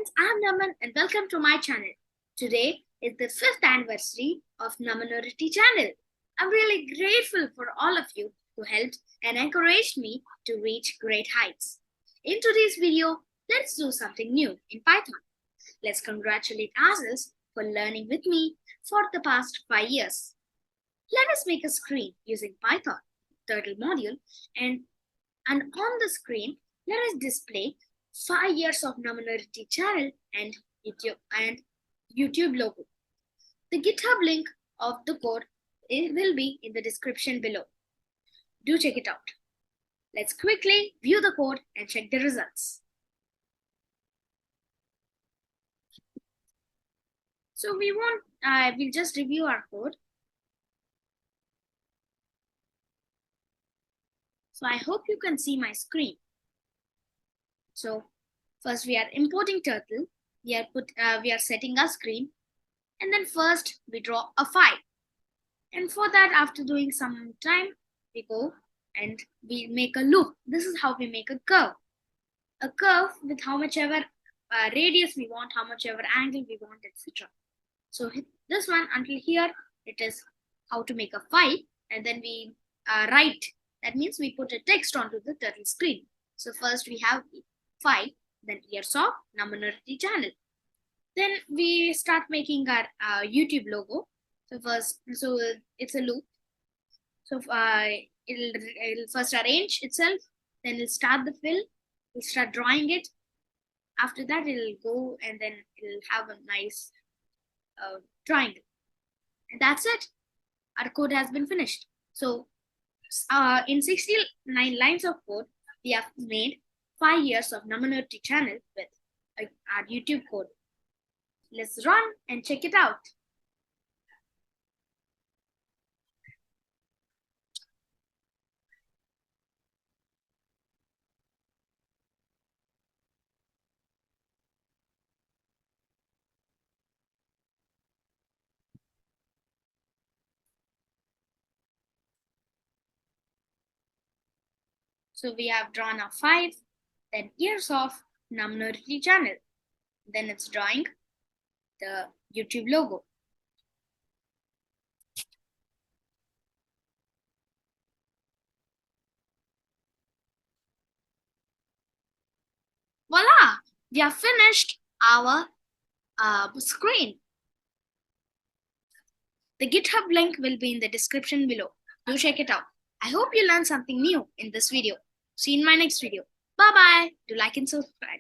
friends, I'm Naman and welcome to my channel. Today is the 5th anniversary of Naman Uriti channel. I'm really grateful for all of you who helped and encouraged me to reach great heights. In today's video, let's do something new in Python. Let's congratulate ourselves for learning with me for the past 5 years. Let us make a screen using Python turtle module and on the screen, let us display 5 years of Namanuriti channel and YouTube logo. The GitHub link of the code will be in the description below. Do check it out. Let's quickly view the code and check the results. So we'll just review our code. So I hope you can see my screen. So first we are importing turtle. We are setting our screen, and then first we draw a file. And for that, after doing some time, we go and we make a loop. This is how we make a curve. A curve with how much ever radius we want, how much ever angle we want, etc. So this one until here, it is how to make a file, and then we write. That means we put a text onto the turtle screen. So first we have file, then years of Namanurti channel. Then we start making our YouTube logo. So it's a loop. So it'll first arrange itself, then it'll start the fill, we'll start drawing it. After that, it'll go and then it'll have a nice triangle. And that's it. Our code has been finished. So in 69 lines of code, we have made 5 years of Namanurti channel with our YouTube code. Let's run and check it out. So we have drawn a 5, then years of Namanurti channel. Then it's drawing the YouTube logo. Voila! We have finished our screen. The GitHub link will be in the description below. Do check it out. I hope you learned something new in this video. See you in my next video. Bye-bye. Do like and subscribe.